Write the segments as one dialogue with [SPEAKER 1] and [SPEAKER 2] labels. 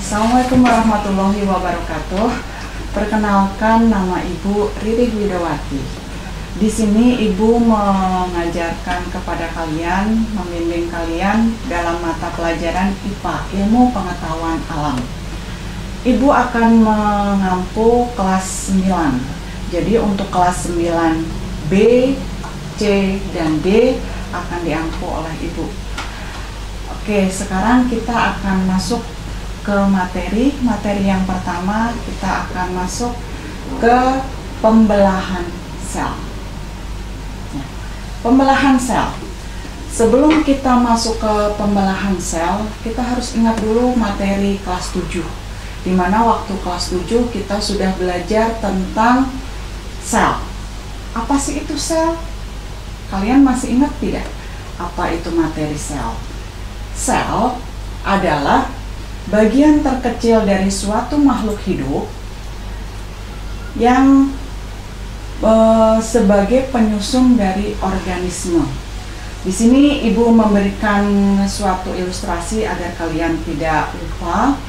[SPEAKER 1] Assalamualaikum warahmatullahi wabarakatuh. Perkenalkan, nama Ibu Riri Widawati. Di sini Ibu mengajarkan kepada kalian, membimbing kalian dalam mata pelajaran IPA, Ilmu Pengetahuan Alam. Ibu akan mengampu kelas 9. Jadi untuk kelas 9B, C, dan D akan diampu oleh Ibu. Oke, sekarang kita akan masuk ke materi yang pertama. Kita akan masuk ke pembelahan sel. Pembelahan sel. Sebelum kita masuk ke pembelahan sel, kita harus ingat dulu materi kelas 7, di mana waktu kelas 7 kita sudah belajar tentang sel. Apa sih itu sel? Kalian masih ingat tidak apa itu materi sel? Sel adalah bagian terkecil dari suatu makhluk hidup yang sebagai penyusun dari organisme. Di sini Ibu memberikan suatu ilustrasi agar kalian tidak lupa.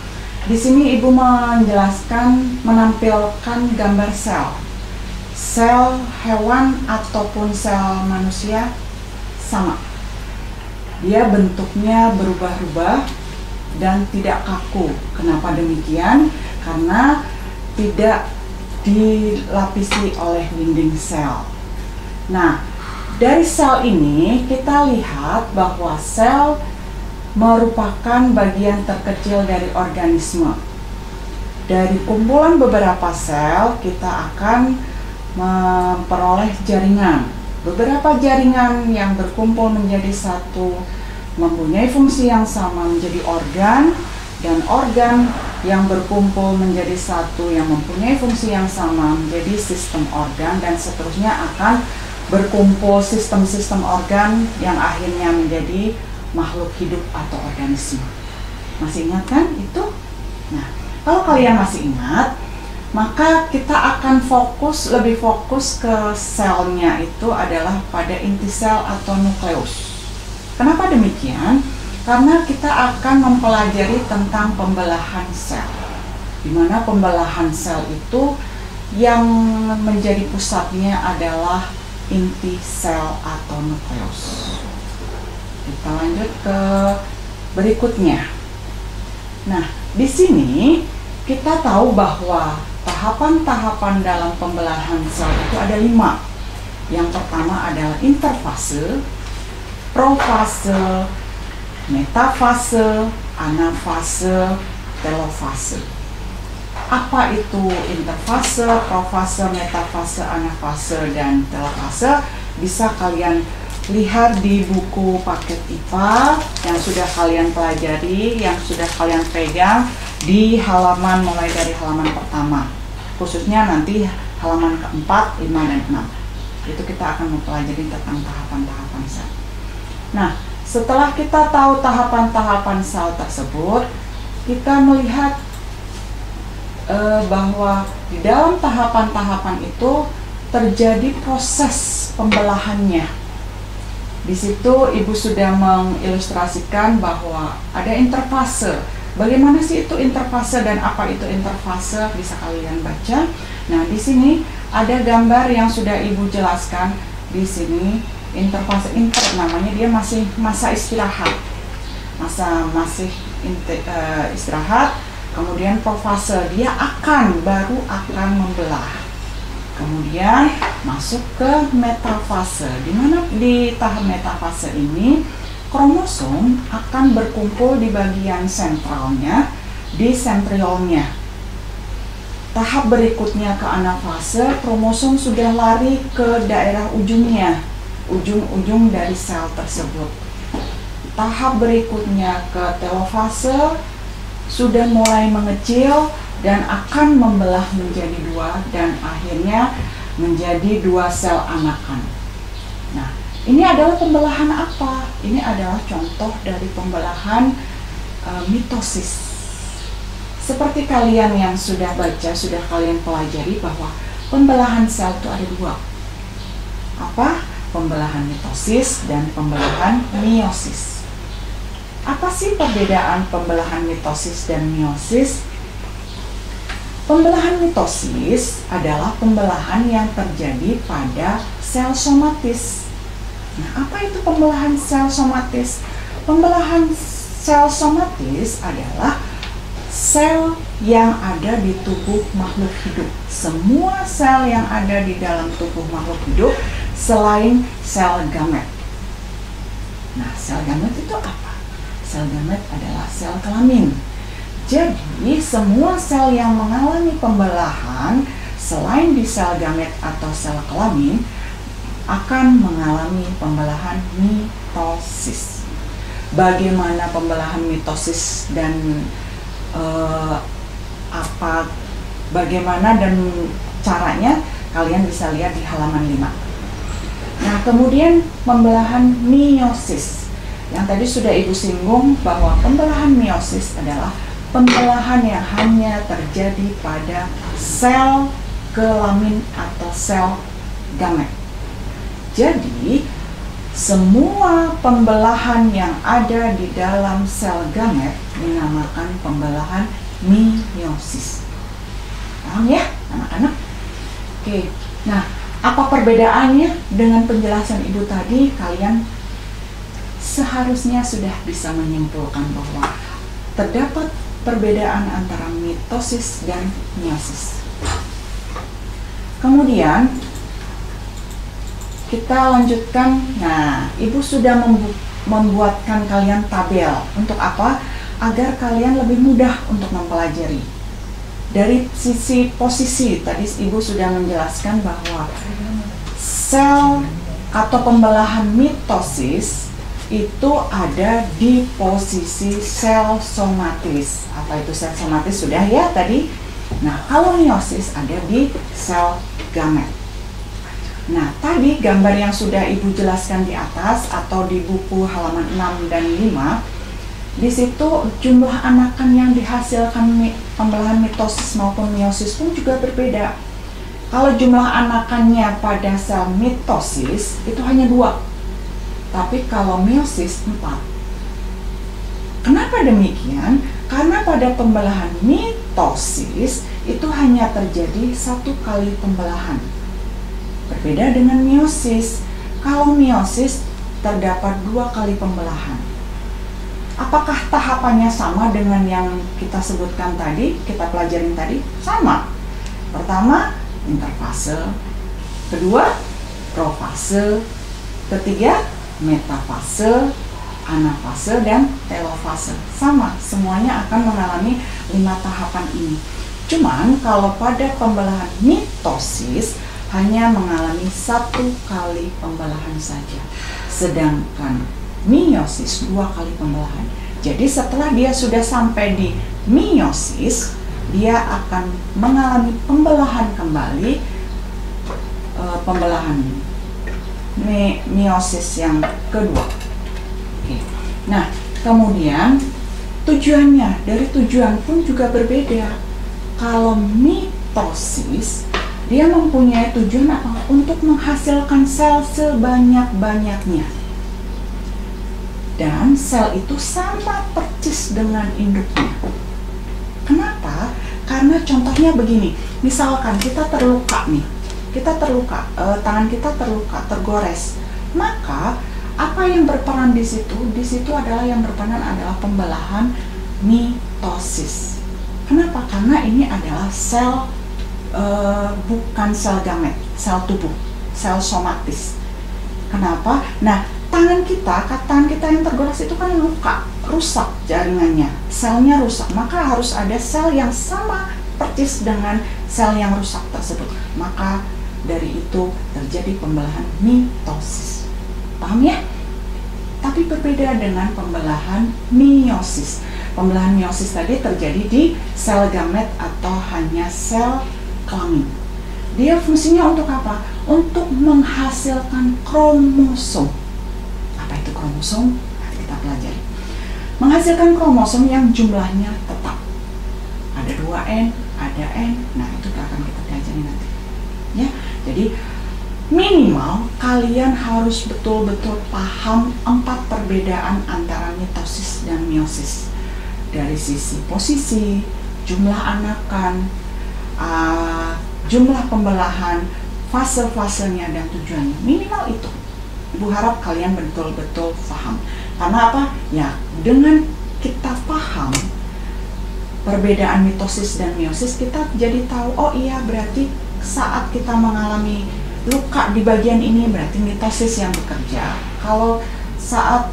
[SPEAKER 1] Di sini Ibu menjelaskan, menampilkan gambar sel. Sel hewan ataupun sel manusia sama. Dia bentuknya berubah-ubah dan tidak kaku. Kenapa demikian? Karena tidak dilapisi oleh dinding sel. Nah, dari sel ini kita lihat bahwa sel merupakan bagian terkecil dari organisme. Dari kumpulan beberapa sel kita akan memperoleh jaringan. Beberapa jaringan yang berkumpul menjadi satu mempunyai fungsi yang sama menjadi organ, dan organ yang berkumpul menjadi satu yang mempunyai fungsi yang sama menjadi sistem organ, dan seterusnya akan berkumpul sistem-sistem organ yang akhirnya menjadi makhluk hidup atau organisme. Masih ingat kan itu? Nah, kalau kalian masih ingat, maka kita akan lebih fokus ke selnya. Itu adalah pada inti sel atau nukleus. Kenapa demikian? Karena kita akan mempelajari tentang pembelahan sel, di mana pembelahan sel itu yang menjadi pusatnya adalah inti sel atau nukleus. Kita lanjut ke berikutnya. Nah, di sini kita tahu bahwa tahapan-tahapan dalam pembelahan sel itu ada 5. Yang pertama adalah interfase, profase, metafase, anafase, telofase. Apa itu interfase, profase, metafase, anafase, dan telofase? Bisa kalian lihat di buku paket IPA yang sudah kalian pelajari, yang sudah kalian pegang di halaman, mulai dari halaman pertama, khususnya nanti halaman keempat, 5, dan 6. Itu kita akan mempelajari tentang tahapan-tahapan sel. Nah, setelah kita tahu tahapan-tahapan sel tersebut, kita melihat bahwa di dalam tahapan-tahapan itu terjadi proses pembelahannya. Di situ Ibu sudah mengilustrasikan bahwa ada interfase. Bagaimana sih itu interfase dan apa itu interfase? Bisa kalian baca. Nah, di sini ada gambar yang sudah Ibu jelaskan. Di sini interfase, namanya dia masih masa istirahat. Masih istirahat. Kemudian profase, dia baru akan membelah. Kemudian masuk ke metafase, di mana di tahap metafase ini kromosom akan berkumpul di bagian sentralnya, di sentriolnya. Tahap berikutnya ke anafase, kromosom sudah lari ke daerah ujungnya, ujung-ujung dari sel tersebut. Tahap berikutnya ke telofase, sudah mulai mengecil dan akan membelah menjadi 2 dan akhirnya menjadi 2 sel anakan. Nah, ini adalah pembelahan apa? Ini adalah contoh dari pembelahan mitosis. Seperti kalian yang sudah baca, sudah kalian pelajari bahwa pembelahan sel itu ada 2. Apa? Pembelahan mitosis dan pembelahan meiosis. Apa sih perbedaan pembelahan mitosis dan meiosis? Pembelahan mitosis adalah pembelahan yang terjadi pada sel somatis. Nah, apa itu pembelahan sel somatis? Pembelahan sel somatis adalah sel yang ada di tubuh makhluk hidup. Semua sel yang ada di dalam tubuh makhluk hidup selain sel gamet. Nah, sel gamet itu apa? Sel gamet adalah sel kelamin. Jadi, semua sel yang mengalami pembelahan selain di sel gamet atau sel kelamin akan mengalami pembelahan mitosis. Bagaimana pembelahan mitosis dan bagaimana dan caranya kalian bisa lihat di halaman 5. Nah, kemudian pembelahan meiosis. Yang tadi sudah Ibu singgung bahwa pembelahan meiosis adalah pembelahan yang hanya terjadi pada sel kelamin atau sel gamet. Jadi, semua pembelahan yang ada di dalam sel gamet dinamakan pembelahan meiosis. Paham ya, anak-anak? Oke, nah, apa perbedaannya dengan penjelasan Ibu tadi? Kalian seharusnya sudah bisa menyimpulkan bahwa terdapat perbedaan antara mitosis dan meiosis. Kemudian kita lanjutkan. Nah, Ibu sudah membuatkan kalian tabel. Untuk apa? Agar kalian lebih mudah untuk mempelajari. Dari sisi posisi, tadi Ibu sudah menjelaskan bahwa sel atau pembelahan mitosis itu ada di posisi sel somatis. Apa itu sel somatis? Sudah ya tadi. Nah, kalau meiosis ada di sel gamet. Nah, tadi gambar yang sudah Ibu jelaskan di atas atau di buku halaman 6 dan 5, di situ jumlah anakan yang dihasilkan pembelahan mitosis maupun meiosis pun juga berbeda. Kalau jumlah anakannya pada sel mitosis itu hanya 2. Tapi kalau meiosis 4. Kenapa demikian? Karena pada pembelahan mitosis itu hanya terjadi 1 kali pembelahan. Berbeda dengan meiosis. Kalau meiosis terdapat 2 kali pembelahan. Apakah tahapannya sama dengan yang kita sebutkan tadi, kita pelajarin tadi? Sama. Pertama, interfase. Kedua, profase. Ketiga, metafase, anafase, dan telofase. Sama, semuanya akan mengalami 5 tahapan ini. Cuman kalau pada pembelahan mitosis hanya mengalami 1 kali pembelahan saja, sedangkan meiosis 2 kali pembelahan. Jadi setelah dia sudah sampai di meiosis, dia akan mengalami pembelahan kembali, pembelahan meiosis yang kedua. Oke. Nah, kemudian tujuannya, dari tujuan pun juga berbeda. Kalau mitosis, dia mempunyai tujuan apa? Untuk menghasilkan sel sebanyak-banyaknya. Dan sel itu sama persis dengan induknya. Kenapa? Karena contohnya begini, misalkan kita terluka nih, tangan kita terluka, tergores, maka apa yang berperan di situ? Di situ adalah yang berperan adalah pembelahan mitosis. Kenapa? Karena ini adalah sel, bukan sel gamet, sel tubuh, sel somatis. Kenapa? Nah, tangan kita yang tergores itu kan luka, rusak jaringannya, selnya rusak, maka harus ada sel yang sama persis dengan sel yang rusak tersebut. Maka dari itu terjadi pembelahan mitosis. Paham ya? Tapi berbeda dengan pembelahan meiosis. Pembelahan meiosis tadi terjadi di sel gamet atau hanya sel kelamin. Dia fungsinya untuk apa? Untuk menghasilkan kromosom. Apa itu kromosom? Nanti kita pelajari. Menghasilkan kromosom yang jumlahnya tetap. Ada 2N, ada N. Nah, itu akan kita pelajari nanti. Ya, jadi minimal kalian harus betul-betul paham 4 perbedaan antara mitosis dan meiosis. Dari sisi posisi, jumlah anakan, jumlah pembelahan, fase-fasenya dan tujuannya, minimal itu. Ibu harap kalian betul-betul paham. Karena apa? Ya, dengan kita paham perbedaan mitosis dan meiosis, kita jadi tahu, oh iya, berarti saat kita mengalami luka di bagian ini berarti mitosis yang bekerja. Kalau saat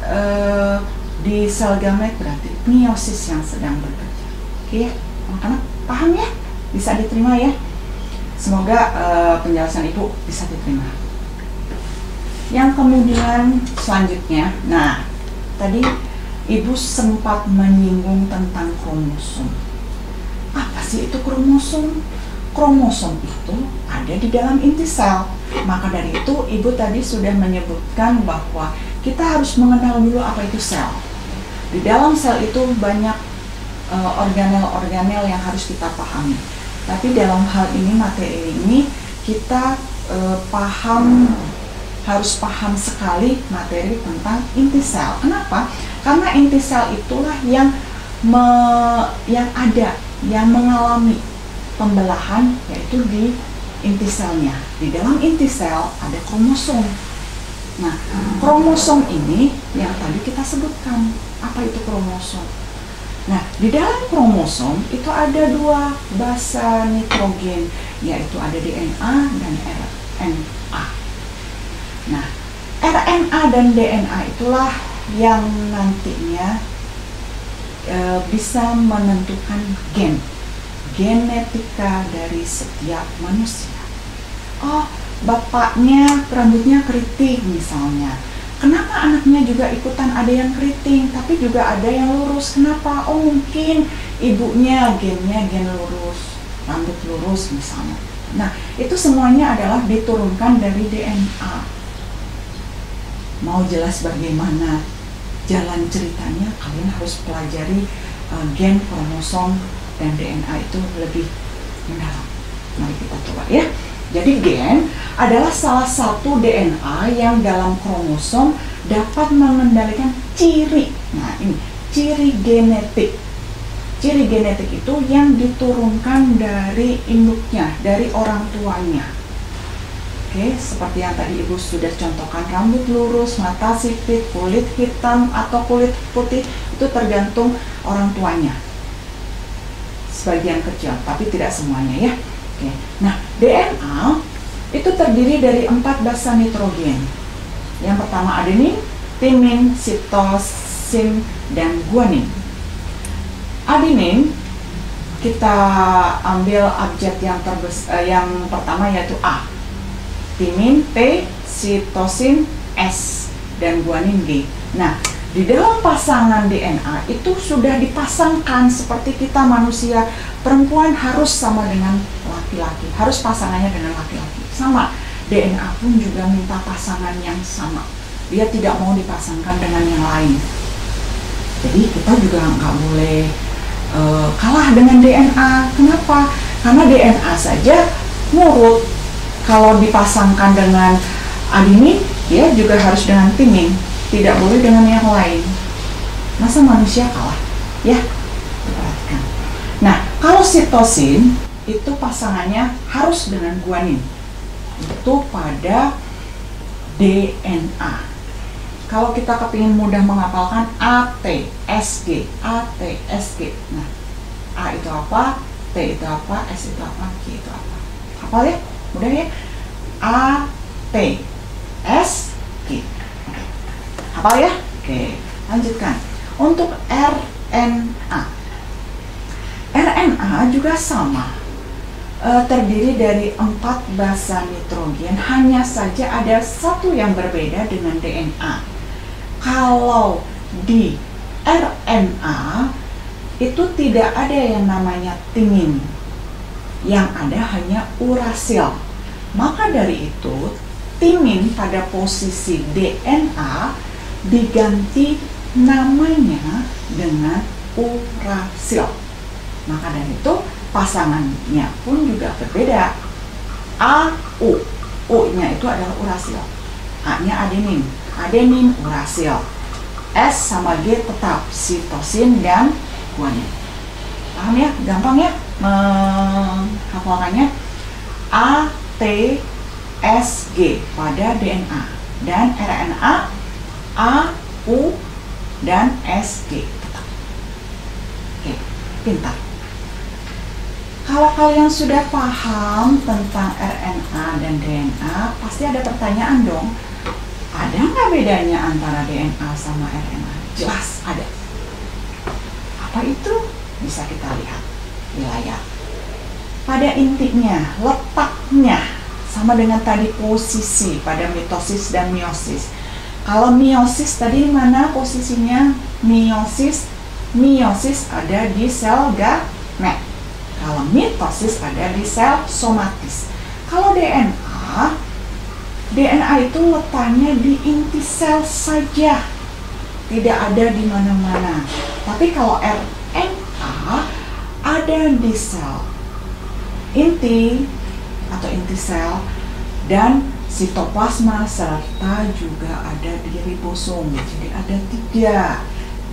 [SPEAKER 1] di sel gamet berarti meiosis yang sedang bekerja. Oke ya, anak-anak paham ya? Bisa diterima ya? Semoga penjelasan ibu bisa diterima. Yang kemudian selanjutnya, nah tadi ibu sempat menyinggung tentang kromosom. Apa sih itu kromosom? Kromosom itu ada di dalam inti sel. Maka dari itu ibu tadi sudah menyebutkan bahwa kita harus mengenal dulu apa itu sel. Di dalam sel itu banyak organel-organel yang harus kita pahami. Tapi dalam hal ini, materi ini, kita harus paham sekali materi tentang inti sel. Kenapa? Karena inti sel itulah yang mengalami pembelahan, yaitu di inti selnya. Di dalam inti sel ada kromosom. Nah, kromosom ini yang tadi kita sebutkan. Apa itu kromosom? Nah, di dalam kromosom itu ada 2 basa nitrogen, yaitu ada DNA dan RNA. Nah, RNA dan DNA itulah yang nantinya bisa menentukan genetika dari setiap manusia. Oh, bapaknya rambutnya keriting misalnya. Kenapa anaknya juga ikutan ada yang keriting, tapi juga ada yang lurus? Kenapa? Oh, mungkin ibunya gen lurus, rambut lurus misalnya. Nah, itu semuanya adalah diturunkan dari DNA. Mau jelas bagaimana jalan ceritanya, kalian harus pelajari gen, kromosom, dan DNA itu lebih mendalam. Mari kita coba ya. Jadi gen adalah salah satu DNA yang dalam kromosom dapat mengendalikan ciri. Nah, ini ciri genetik. Ciri genetik itu yang diturunkan dari induknya, dari orang tuanya. Oke, seperti yang tadi ibu sudah contohkan, rambut lurus, mata sipit, kulit hitam atau kulit putih, itu tergantung orang tuanya. Sebagian kecil, tapi tidak semuanya ya. Oke. Nah, DNA itu terdiri dari 4 basa nitrogen. Yang pertama adenin, timin, sitosin, dan guanin. Adenin kita ambil abjad yang pertama yaitu A. Timin T, sitosin S, dan guanin G. Nah, di dalam pasangan DNA itu sudah dipasangkan seperti kita manusia, perempuan harus sama dengan laki-laki, harus pasangannya dengan laki-laki. Sama, DNA pun juga minta pasangan yang sama. Dia tidak mau dipasangkan dengan yang lain. Jadi kita juga nggak boleh kalah dengan DNA. Kenapa? Karena DNA saja nurut. Kalau dipasangkan dengan adenin, dia juga harus dengan timin. Tidak boleh dengan yang lain. Masa manusia kalah? Ya, perhatikan. Nah, kalau sitosin itu pasangannya harus dengan guanin. Itu pada DNA. Kalau kita kepingin mudah menghafalkan ATSG. Nah, A itu apa? T itu apa? S itu apa? G itu apa? Hafal ya? Mudah ya? ATSG. Hafal ya? Oke, lanjutkan. Untuk RNA. RNA juga sama. Terdiri dari 4 basa nitrogen, hanya saja ada satu yang berbeda dengan DNA. Kalau di RNA itu tidak ada yang namanya timin, yang ada hanya urasil. Maka dari itu timin pada posisi DNA diganti namanya dengan urasil. Maka dari itu pasangannya pun juga berbeda. AU, U-nya itu adalah urasil, A-nya adenin, adenin urasil. S sama G tetap sitosin dan guanin. Paham ya? Gampang ya menghafalkannya. A, T, S, G pada DNA, dan RNA A, U, dan S, G tetap. Oke, pintar. Kalau kalian sudah paham tentang RNA dan DNA, pasti ada pertanyaan dong. Ada nggak bedanya antara DNA sama RNA? Jelas ada. Apa itu? Bisa kita lihat di layar. Pada intinya, letaknya sama dengan tadi posisi pada mitosis dan meiosis. Kalau meiosis tadi mana posisinya? Meiosis ada di sel gamet. Kalau mitosis ada di sel somatis. Kalau DNA itu letaknya di inti sel saja, tidak ada di mana-mana. Tapi kalau RNA ada di sel inti atau inti sel dan sitoplasma serta juga ada di ribosom. Jadi ada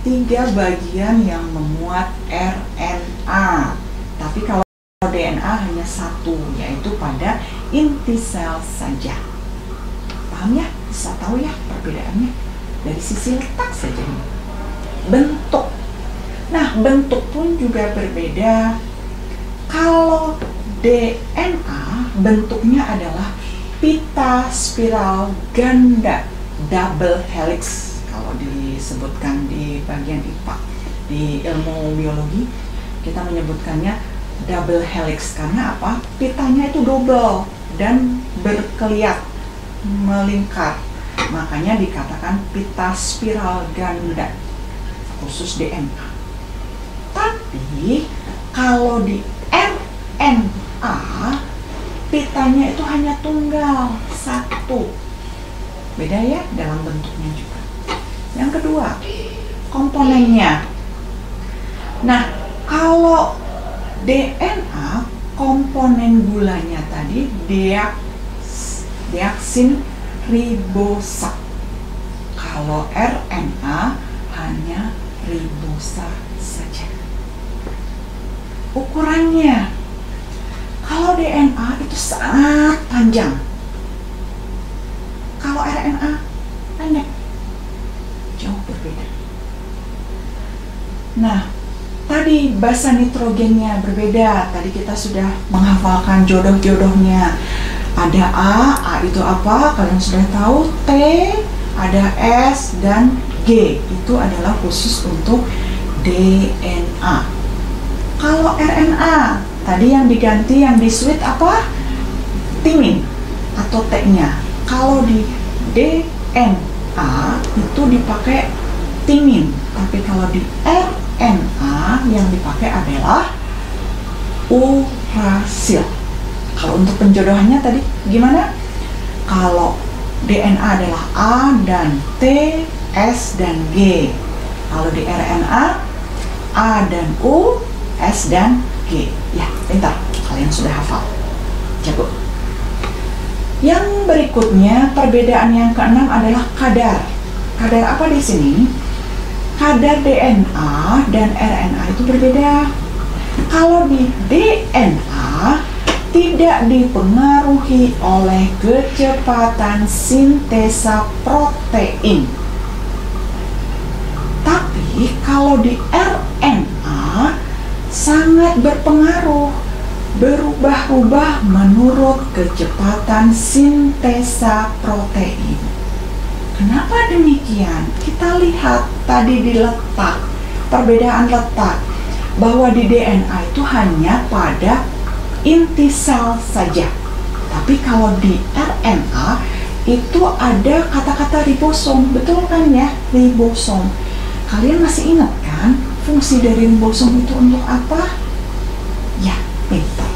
[SPEAKER 1] tiga bagian yang memuat RNA. Tapi kalau DNA hanya satu, yaitu pada inti sel saja. Paham ya? Bisa tahu ya perbedaannya dari sisi letak saja. Bentuk. Nah, bentuk pun juga berbeda. Kalau DNA bentuknya adalah pita spiral ganda, double helix kalau disebutkan di bagian IPA. Di ilmu biologi kita menyebutkannya double helix karena apa? Pitanya itu double dan berkeliat, melingkar. Makanya dikatakan pita spiral ganda khusus DNA. Tapi kalau di RNA pitanya itu hanya tunggal, satu. Beda ya dalam bentuknya juga. Yang kedua, komponennya. Nah, kalau DNA komponen gulanya tadi deaksin ribosa. Kalau RNA hanya ribosa saja. Ukurannya, kalau DNA itu sangat panjang, kalau RNA pendek, jauh berbeda. Nah, tadi basa nitrogennya berbeda. Tadi kita sudah menghafalkan jodoh-jodohnya. Ada A itu apa? Kalian sudah tahu. T, ada S, dan G. Itu adalah khusus untuk DNA. Kalau RNA, tadi yang diganti, yang di switch apa? Timin atau T-nya. Kalau di DNA itu dipakai timin. Tapi kalau di RNA yang dipakai adalah urasil. Kalau untuk penjodohannya tadi gimana? Kalau DNA adalah A dan T, S dan G. Kalau di RNA A dan U, S dan G. Ya, pintar. Kalian sudah hafal. Jago. Yang berikutnya, perbedaan yang keenam adalah kadar. Kadar apa di sini? Kadar DNA dan RNA itu berbeda. Kalau di DNA tidak dipengaruhi oleh kecepatan sintesa protein. Tapi kalau di RNA sangat berpengaruh, berubah-ubah menurut kecepatan sintesa protein. Kenapa demikian? Kita lihat tadi di letak, perbedaan letak, bahwa di DNA itu hanya pada inti sel saja. Tapi kalau di RNA itu ada kata-kata ribosom, betul kan ya? Ribosom. Kalian masih ingat kan fungsi dari ribosom itu untuk apa? Ya, pintar.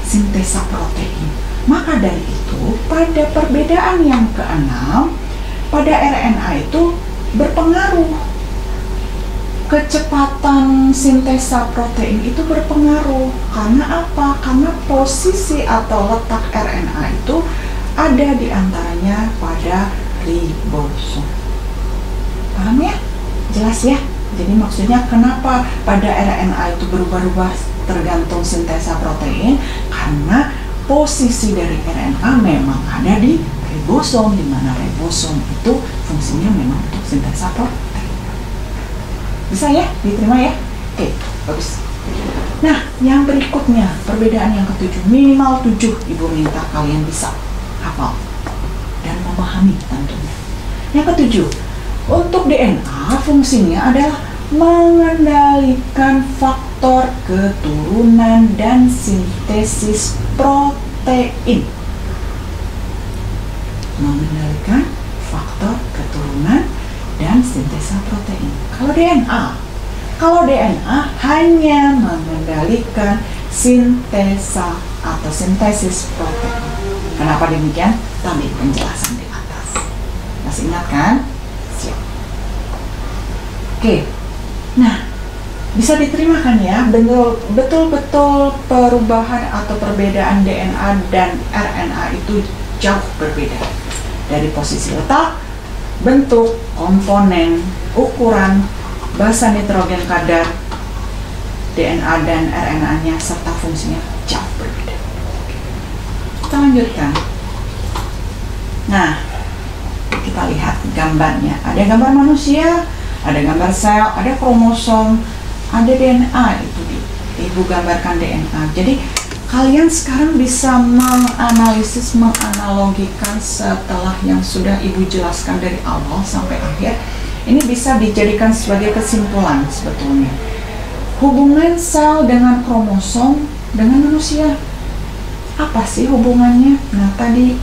[SPEAKER 1] Sintesa protein. Maka dari itu, pada perbedaan yang keenam, pada RNA itu berpengaruh. Kecepatan sintesa protein itu berpengaruh. Karena apa? Karena posisi atau letak RNA itu ada di antaranya pada ribosom. Paham ya? Jelas ya? Jadi maksudnya kenapa pada RNA itu berubah-ubah tergantung sintesa protein? Karena posisi dari RNA memang ada di ribosom, di mana ribosom itu fungsinya memang untuk sintesa protein. Bisa ya? Diterima ya? Oke, bagus. Nah, yang berikutnya, perbedaan yang ketujuh, minimal 7 Ibu minta kalian bisa hafal dan memahami tentunya. Yang ketujuh, untuk DNA fungsinya adalah mengendalikan faktor keturunan dan sintesis protein. Mengendalikan faktor keturunan dan sintesa protein. Kalau DNA hanya mengendalikan sintesa atau sintesis protein. Kenapa demikian? Tadi penjelasan di atas. Masih ingat kan? Siap. Oke. Nah, bisa diterima kan ya? Betul-betul perubahan atau perbedaan DNA dan RNA itu jauh berbeda. Dari posisi letak, bentuk, komponen, ukuran, basa nitrogen kadar DNA dan RNA-nya serta fungsinya jauh berbeda. Kita lanjutkan. Nah, kita lihat gambarnya. Ada gambar manusia, ada gambar sel, ada kromosom, ada DNA. Itu Ibu gambarkan DNA. Jadi kalian sekarang bisa menganalisis, menganalogikan setelah yang sudah Ibu jelaskan dari awal sampai akhir. Ini bisa dijadikan sebagai kesimpulan sebetulnya. Hubungan sel dengan kromosom dengan manusia. Apa sih hubungannya? Nah, tadi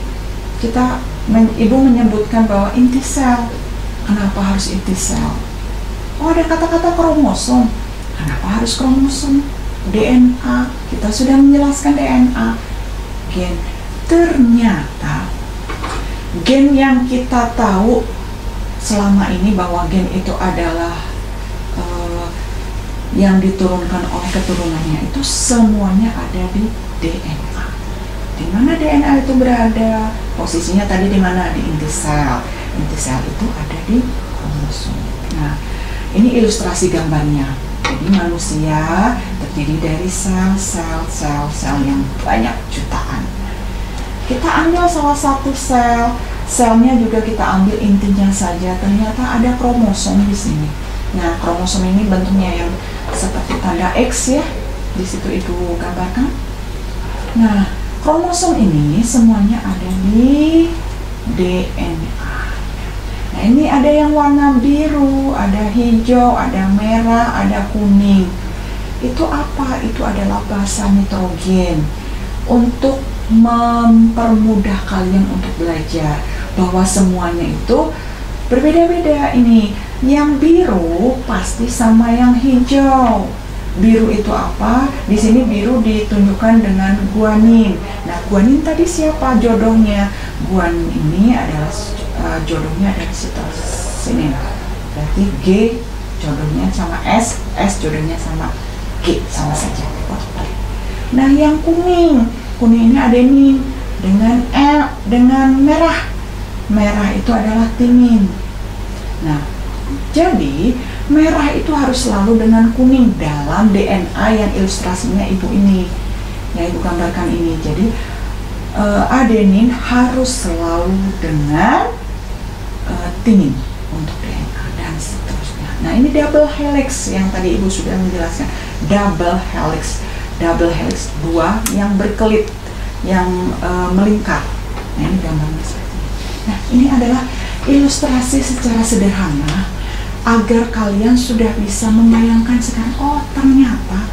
[SPEAKER 1] Ibu menyebutkan bahwa inti sel. Kenapa harus inti sel? Oh, ada kata-kata kromosom. Kenapa harus kromosom? DNA. Kita sudah menjelaskan DNA. Gen. Ternyata gen yang kita tahu selama ini bahwa gen itu adalah yang diturunkan oleh keturunannya itu semuanya ada di DNA. Di mana DNA itu berada? Posisinya tadi di mana? Di inti sel. Inti sel itu ada di kromosom. Nah, ini ilustrasi gambarnya. Jadi manusia terdiri dari sel yang banyak jutaan. Kita ambil salah satu sel, selnya juga kita ambil intinya saja. Ternyata ada kromosom di sini. Nah, kromosom ini bentuknya yang seperti tanda X ya. Di situ Ibu gambarkan. Nah, kromosom ini semuanya ada di DNA. Nah, ini ada yang warna biru, ada hijau, ada merah, ada kuning. Itu apa? Itu adalah basa nitrogen. Untuk mempermudah kalian untuk belajar bahwa semuanya itu berbeda-beda. Ini yang biru pasti sama yang hijau. Biru itu apa? Di sini biru ditunjukkan dengan guanin. Nah, guanin tadi siapa jodohnya? Guanin ini adalah jodohnya dari sini. Berarti G jodohnya sama S jodohnya sama G, sama saja. Nah, yang kuning ini adenin dengan dengan merah. Merah itu adalah timin. Nah, jadi merah itu harus selalu dengan kuning dalam DNA yang ilustrasinya Ibu ini, yang Ibu gambarkan ini. Jadi adenin harus selalu dengan timin untuk DNA dan seterusnya. Nah, ini double helix yang tadi Ibu sudah menjelaskan. Double helix dua yang berkelit, yang melingkar. Nah, ini gambarnya seperti ini. Nah, ini adalah ilustrasi secara sederhana agar kalian sudah bisa membayangkan sekarang, oh ternyata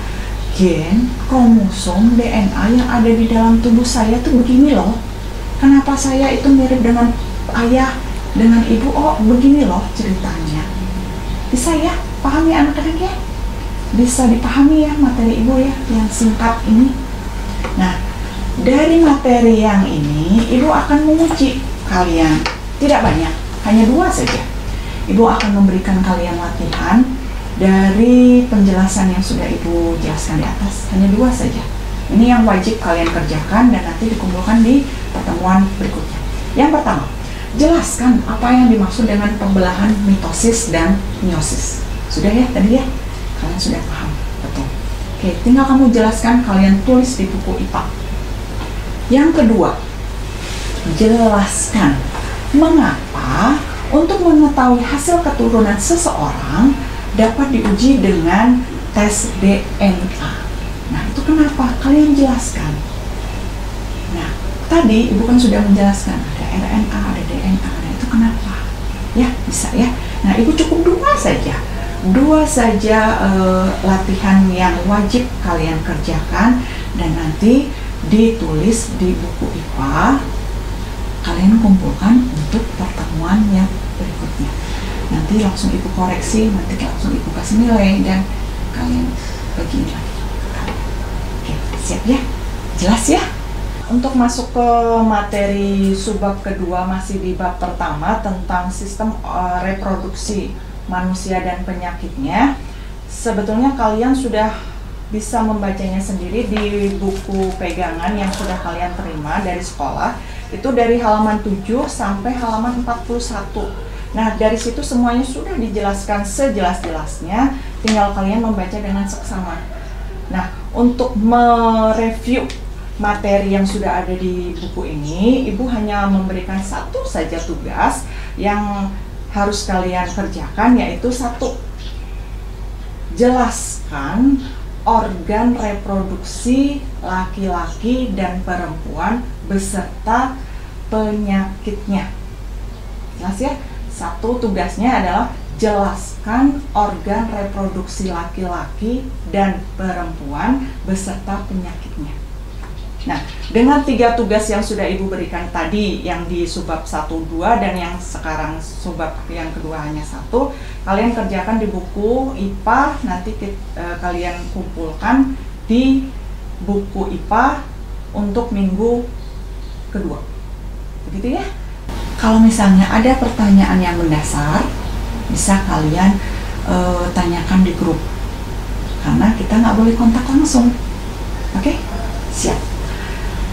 [SPEAKER 1] gen, kromosom, DNA yang ada di dalam tubuh saya tuh begini loh. Kenapa saya itu mirip dengan ayah, dengan ibu? Oh, begini loh ceritanya. Bisa ya pahami anak-anak ya? Bisa dipahami ya materi Ibu ya yang singkat ini. Nah, dari materi yang ini Ibu akan menguji kalian. Tidak banyak, hanya 2 saja. Ibu akan memberikan kalian latihan dari penjelasan yang sudah Ibu jelaskan di atas. Hanya 2 saja. Ini yang wajib kalian kerjakan dan nanti dikumpulkan di pertemuan berikutnya. Yang pertama, jelaskan apa yang dimaksud dengan pembelahan mitosis dan meiosis. Sudah ya tadi ya? Kalian sudah paham? Betul. Oke, tinggal kamu jelaskan, kalian tulis di buku IPA. Yang kedua, jelaskan mengapa untuk mengetahui hasil keturunan seseorang dapat diuji dengan tes DNA. Nah, itu kenapa? Kalian jelaskan. Nah, tadi Ibu kan sudah menjelaskan ada RNA, ada DNA. Nah, itu kenapa? Ya, bisa ya. Nah, Ibu cukup dua saja latihan yang wajib kalian kerjakan, dan nanti ditulis di buku IPA. Kalian kumpulkan untuk pertemuan yang berikutnya. Nanti langsung Ibu koreksi, nanti langsung Ibu kasih nilai, dan kalian bagiin lagi. Oke, siap ya? Jelas ya? Untuk masuk ke materi subbab kedua, masih di bab pertama tentang sistem reproduksi manusia dan penyakitnya. Sebetulnya kalian sudah bisa membacanya sendiri di buku pegangan yang sudah kalian terima dari sekolah. Itu dari halaman 7 sampai halaman 41. Nah, dari situ semuanya sudah dijelaskan sejelas-jelasnya, tinggal kalian membaca dengan seksama. Nah, untuk mereview materi yang sudah ada di buku ini, Ibu hanya memberikan satu saja tugas yang harus kalian kerjakan, yaitu satu, jelaskan organ reproduksi laki-laki dan perempuan beserta penyakitnya. Jelas ya? Satu tugasnya adalah jelaskan organ reproduksi laki-laki dan perempuan beserta penyakitnya. Nah, dengan 3 tugas yang sudah Ibu berikan tadi, yang di subbab 1, 2, dan yang sekarang subbab yang kedua hanya 1, kalian kerjakan di buku IPA, nanti kalian kumpulkan di buku IPA untuk minggu kedua. Begitu ya? Kalau misalnya ada pertanyaan yang mendasar, bisa kalian tanyakan di grup, karena kita nggak boleh kontak langsung. Oke? Siap.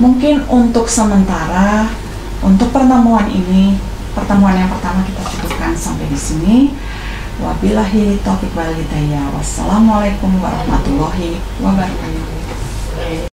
[SPEAKER 1] Mungkin untuk sementara, untuk pertemuan ini, pertemuan yang pertama kita cukupkan sampai di sini. Wabillahi taufiq wal hidayah. Wassalamualaikum warahmatullahi wabarakatuh.